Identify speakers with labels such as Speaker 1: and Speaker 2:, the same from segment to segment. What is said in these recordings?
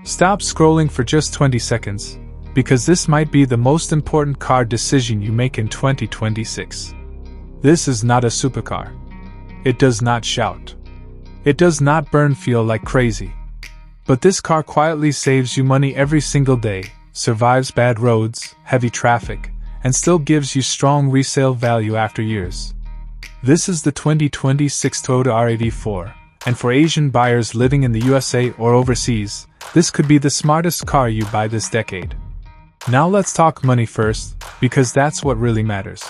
Speaker 1: Stop scrolling for just 20 seconds, because this might be the most important car decision you make in 2026. This is not a supercar. It does not shout. It does not burn fuel like crazy. But this car quietly saves you money every single day, survives bad roads, heavy traffic, and still gives you strong resale value after years. This is the 2026 Toyota RAV4, and for Asian buyers living in the USA or overseas, this could be the smartest car you buy this decade. Now let's talk money first, because that's what really matters.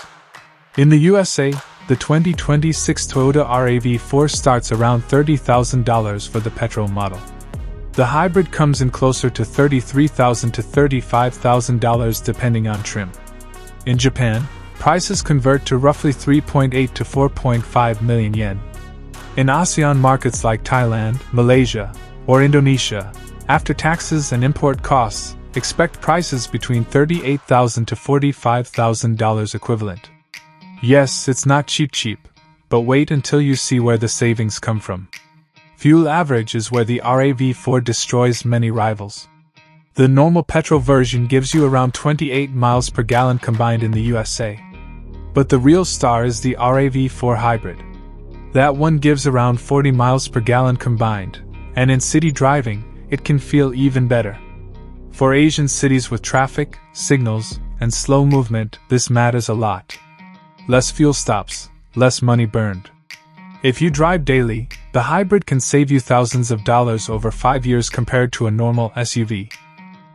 Speaker 1: In the USA, the 2026 Toyota RAV4 starts around $30,000 for the petrol model. The hybrid comes in closer to $33,000 to $35,000 depending on trim. In Japan, prices convert to roughly 3.8 to 4.5 million yen. In ASEAN markets like Thailand, Malaysia, or Indonesia, after taxes and import costs, expect prices between $38,000 to $45,000 equivalent. Yes, it's not cheap, but wait until you see where the savings come from. Fuel average is where the RAV4 destroys many rivals. The normal petrol version gives you around 28 miles per gallon combined in the USA. But the real star is the RAV4 hybrid. That one gives around 40 miles per gallon combined, and in city driving, it can feel even better. For Asian cities with traffic, signals, and slow movement, this matters a lot. Less fuel stops, less money burned. If you drive daily, the hybrid can save you thousands of dollars over 5 years compared to a normal SUV.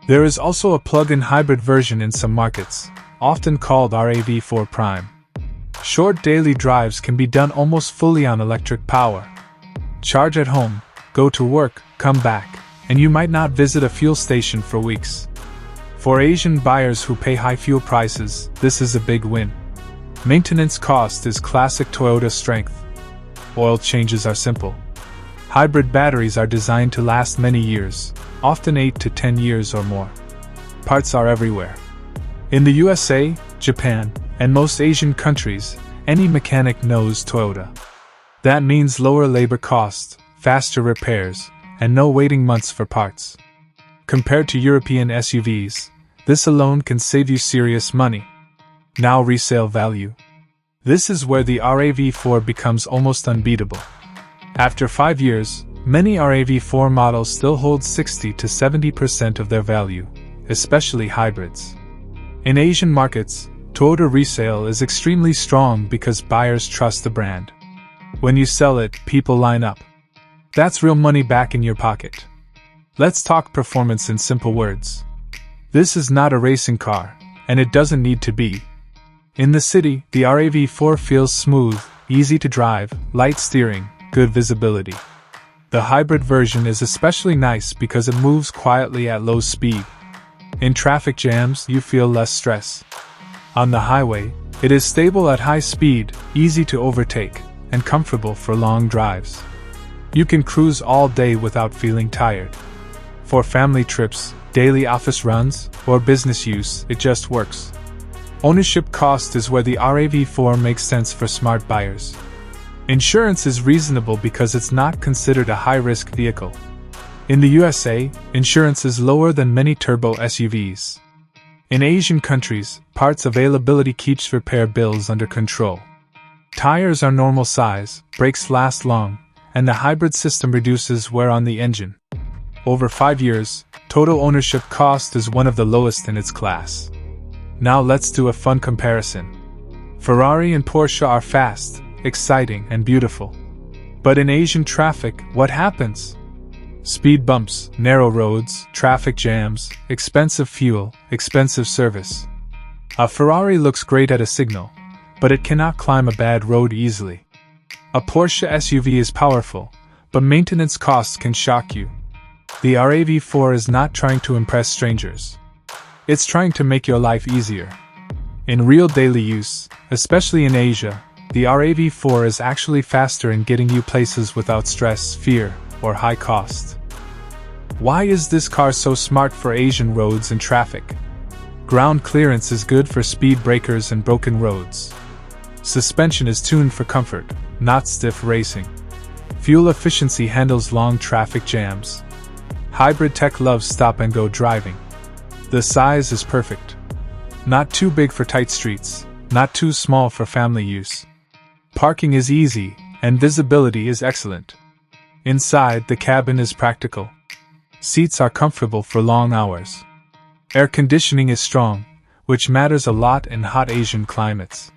Speaker 1: There is also a plug-in hybrid version in some markets, often called RAV4 Prime. Short daily drives can be done almost fully on electric power. Charge at home, go to work, come back, and you might not visit a fuel station for weeks. For Asian buyers who pay high fuel prices, this is a big win. Maintenance cost is classic Toyota strength. Oil changes are simple. Hybrid batteries are designed to last many years, often 8 to 10 years or more. Parts are everywhere. In the USA, Japan, and most Asian countries, any mechanic knows Toyota. That means lower labor costs, faster repairs, and no waiting months for parts. Compared to European SUVs, this alone can save you serious money. Now resale value. This is where the RAV4 becomes almost unbeatable. After 5 years, many RAV4 models still hold 60 to 70% of their value, especially hybrids. In Asian markets, Toyota Resale is extremely strong because buyers trust the brand. When you sell it, people line up. That's real money back in your pocket. Let's talk performance in simple words. This is not a racing car, and it doesn't need to be. In the city, the RAV4 feels smooth, easy to drive, light steering, good visibility. The hybrid version is especially nice because it moves quietly at low speed. In traffic jams, you feel less stress. On the highway, it is stable at high speed, easy to overtake, and comfortable for long drives. You can cruise all day without feeling tired. For family trips, daily office runs, or business use, it just works. Ownership cost is where the RAV4 makes sense for smart buyers. Insurance is reasonable because it's not considered a high-risk vehicle. In the USA, insurance is lower than many turbo SUVs. In Asian countries, parts availability keeps repair bills under control. Tires are normal size, brakes last long, and the hybrid system reduces wear on the engine. Over 5 years, total ownership cost is one of the lowest in its class. Now let's do a fun comparison. Ferrari and Porsche are fast, exciting, and beautiful. But in Asian traffic, what happens? Speed bumps, narrow roads, traffic jams, expensive fuel, expensive service. A Ferrari looks great at a signal, but it cannot climb a bad road easily. A Porsche SUV is powerful, but maintenance costs can shock you. The RAV4 is not trying to impress strangers. It's trying to make your life easier. In real daily use, especially in Asia, the RAV4 is actually faster in getting you places without stress, fear, or high cost. Why is this car so smart for Asian roads and traffic? Ground clearance is good for speed breakers and broken roads. Suspension is tuned for comfort, not stiff racing. Fuel efficiency handles long traffic jams. Hybrid tech loves stop-and-go driving. The size is perfect. Not too big for tight streets, not too small for family use. Parking is easy, and visibility is excellent. Inside, the cabin is practical. Seats are comfortable for long hours. Air conditioning is strong, which matters a lot in hot Asian climates.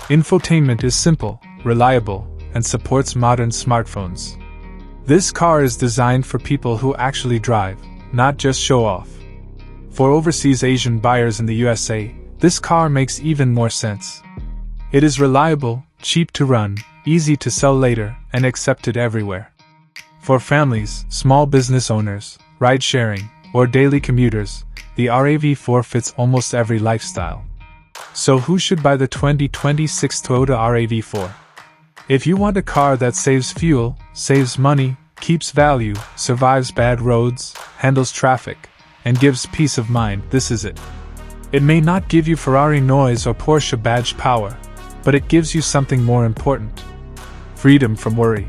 Speaker 1: Infotainment is simple, reliable, and supports modern smartphones. This car is designed for people who actually drive, not just show off. For overseas Asian buyers in the USA, this car makes even more sense. It is reliable, cheap to run, easy to sell later, and accepted everywhere. For families, small business owners, ride-sharing, or daily commuters, the RAV4 fits almost every lifestyle. So who should buy the 2026 Toyota RAV4? If you want a car that saves fuel, saves money, keeps value, survives bad roads, handles traffic, and gives peace of mind, this is it. It may not give you Ferrari noise or Porsche badge power, but it gives you something more important: freedom from worry.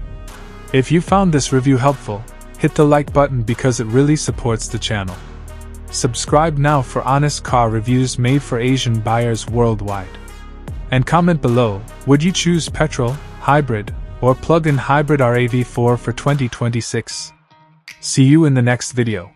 Speaker 1: If you found this review helpful, hit the like button because it really supports the channel. Subscribe now for honest car reviews made for Asian buyers worldwide. And comment below, would you choose petrol, hybrid, or plug-in hybrid RAV4 for 2026? See you in the next video.